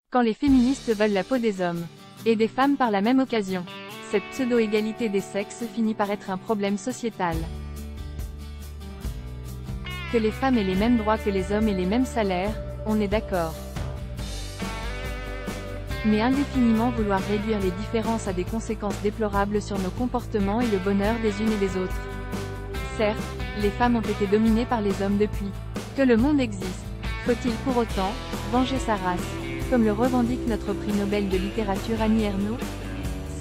Quand les féministes veulent la peau des hommes et des femmes par la même occasion, cette pseudo-égalité des sexes finit par être un problème sociétal. Que les femmes aient les mêmes droits que les hommes et les mêmes salaires, on est d'accord. Mais indéfiniment vouloir réduire les différences a des conséquences déplorables sur nos comportements et le bonheur des unes et des autres. Certes, les femmes ont été dominées par les hommes depuis que le monde existe. Faut-il pour autant venger sa race, comme le revendique notre prix Nobel de littérature Annie Ernaux?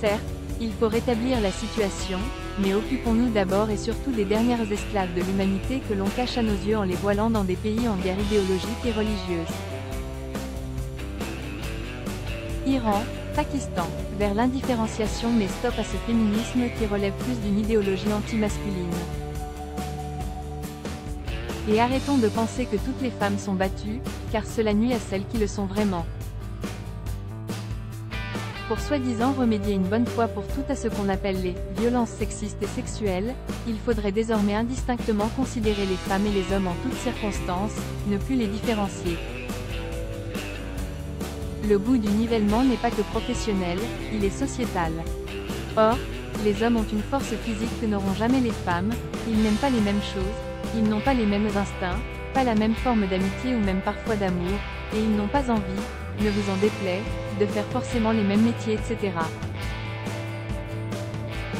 Certes, il faut rétablir la situation, mais occupons-nous d'abord et surtout des dernières esclaves de l'humanité que l'on cache à nos yeux en les voilant dans des pays en guerre idéologique et religieuse. Iran, Pakistan, vers l'indifférenciation mais stop à ce féminisme qui relève plus d'une idéologie anti-masculine. Et arrêtons de penser que toutes les femmes sont battues, car cela nuit à celles qui le sont vraiment. Pour soi-disant remédier une bonne fois pour toutes à ce qu'on appelle les violences sexistes et sexuelles, il faudrait désormais indistinctement considérer les femmes et les hommes en toutes circonstances, ne plus les différencier. Le bout du nivellement n'est pas que professionnel, il est sociétal. Or, les hommes ont une force physique que n'auront jamais les femmes, ils n'aiment pas les mêmes choses, ils n'ont pas les mêmes instincts, pas la même forme d'amitié ou même parfois d'amour, et ils n'ont pas envie, ne vous en déplaise, de faire forcément les mêmes métiers etc.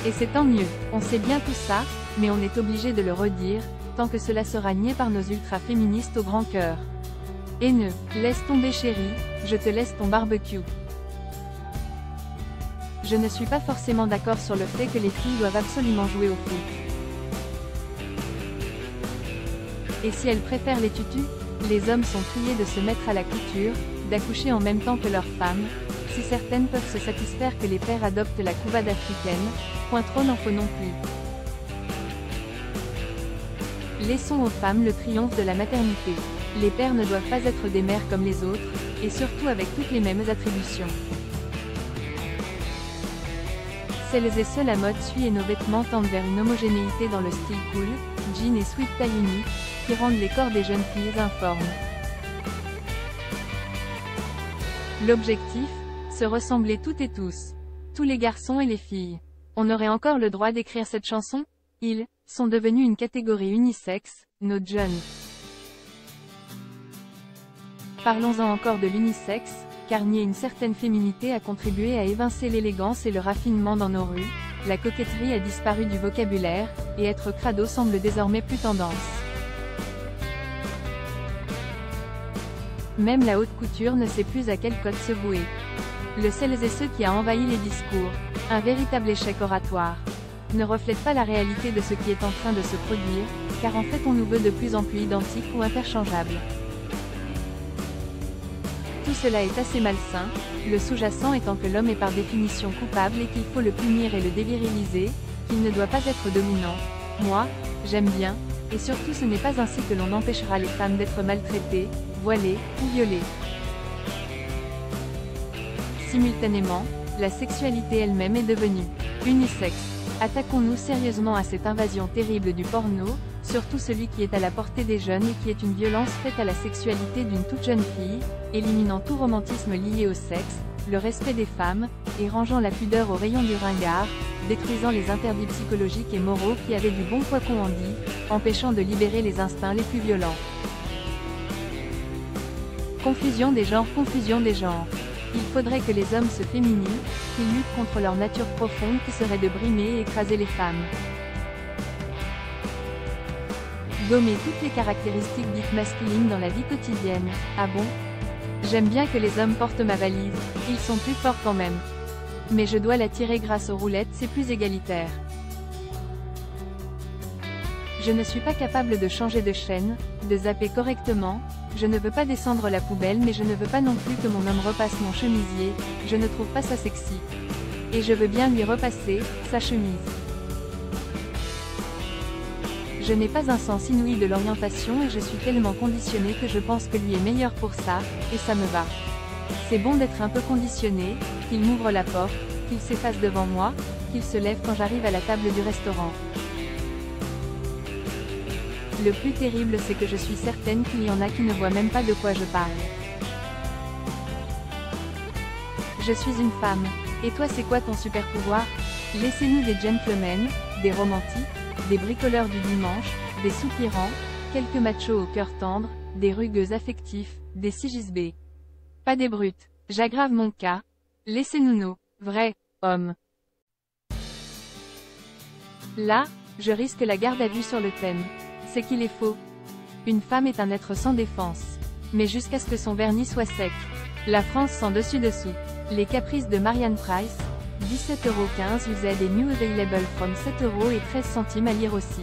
Et c'est tant mieux, on sait bien tout ça, mais on est obligé de le redire, tant que cela sera nié par nos ultra-féministes au grand cœur. Haineux, laisse tomber chérie, je te laisse ton barbecue. Je ne suis pas forcément d'accord sur le fait que les filles doivent absolument jouer au foot. Et si elles préfèrent les tutus, les hommes sont priés de se mettre à la couture, d'accoucher en même temps que leurs femmes, si certaines peuvent se satisfaire que les pères adoptent la couvade africaine, point trop n'en faut non plus. Laissons aux femmes le triomphe de la maternité. Les pères ne doivent pas être des mères comme les autres, et surtout avec toutes les mêmes attributions. Celles et ceux la mode suit et nos vêtements tendent vers une homogénéité dans le style cool, jean et sweat taille unique, qui rendent les corps des jeunes filles informes. L'objectif, se ressembler toutes et tous. Tous les garçons et les filles. On aurait encore le droit d'écrire cette chanson? Ils sont devenus une catégorie unisexe, nos jeunes. Parlons-en encore de l'unisexe, car nier une certaine féminité a contribué à évincer l'élégance et le raffinement dans nos rues, la coquetterie a disparu du vocabulaire, et être crado semble désormais plus tendance. Même la haute couture ne sait plus à quel code se vouer. Le celles et ceux qui a envahi les discours, un véritable échec oratoire, ne reflète pas la réalité de ce qui est en train de se produire, car en fait on nous veut de plus en plus identiques ou interchangeables. Tout cela est assez malsain, le sous-jacent étant que l'homme est par définition coupable et qu'il faut le punir et le déviriliser, qu'il ne doit pas être dominant. Moi, j'aime bien, et surtout ce n'est pas ainsi que l'on empêchera les femmes d'être maltraitées, voilées, ou violées. Simultanément, la sexualité elle-même est devenue unisexe. Attaquons-nous sérieusement à cette invasion terrible du porno, surtout celui qui est à la portée des jeunes et qui est une violence faite à la sexualité d'une toute jeune fille, éliminant tout romantisme lié au sexe, le respect des femmes, et rangeant la pudeur au rayon du ringard, détruisant les interdits psychologiques et moraux qui avaient du bon poids qu'on en dit, empêchant de libérer les instincts les plus violents. Confusion des genres, confusion des genres. Il faudrait que les hommes se féminisent, qu'ils luttent contre leur nature profonde qui serait de brimer et écraser les femmes. Gommer toutes les caractéristiques dites masculines dans la vie quotidienne. Ah bon? J'aime bien que les hommes portent ma valise, ils sont plus forts quand même. Mais je dois la tirer grâce aux roulettes, c'est plus égalitaire. Je ne suis pas capable de changer de chaîne, de zapper correctement, je ne veux pas descendre la poubelle mais je ne veux pas non plus que mon homme repasse mon chemisier, je ne trouve pas ça sexy. Et je veux bien lui repasser, sa chemise. Je n'ai pas un sens inouï de l'orientation et je suis tellement conditionnée que je pense que lui est meilleur pour ça, et ça me va. C'est bon d'être un peu conditionné, qu'il m'ouvre la porte, qu'il s'efface devant moi, qu'il se lève quand j'arrive à la table du restaurant. Le plus terrible c'est que je suis certaine qu'il y en a qui ne voient même pas de quoi je parle. Je suis une femme. Et toi c'est quoi ton super pouvoir? Laissez-nous des gentlemen, des romantiques, des bricoleurs du dimanche, des soupirants, quelques machos au cœur tendre, des rugueux affectifs, des sigisbés. Pas des brutes. J'aggrave mon cas. Laissez-nous nos vrais hommes. Là, je risque la garde à vue sur le thème. C'est qu'il est faux. Une femme est un être sans défense. Mais jusqu'à ce que son vernis soit sec. La France sans dessus-dessous. Les caprices de Marianne Price, 17,15€ used et new available from 7,13€ à lire aussi.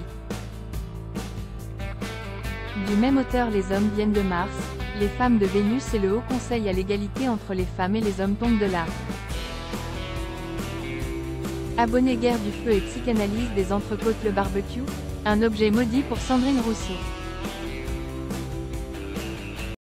Du même auteur Les hommes viennent de Mars, les femmes de Vénus et le Haut Conseil à l'égalité entre les femmes et les hommes tombent de là. Abonné Guerre du feu et psychanalyse des entrecôtes le barbecue, un objet maudit pour Sandrine Rousseau.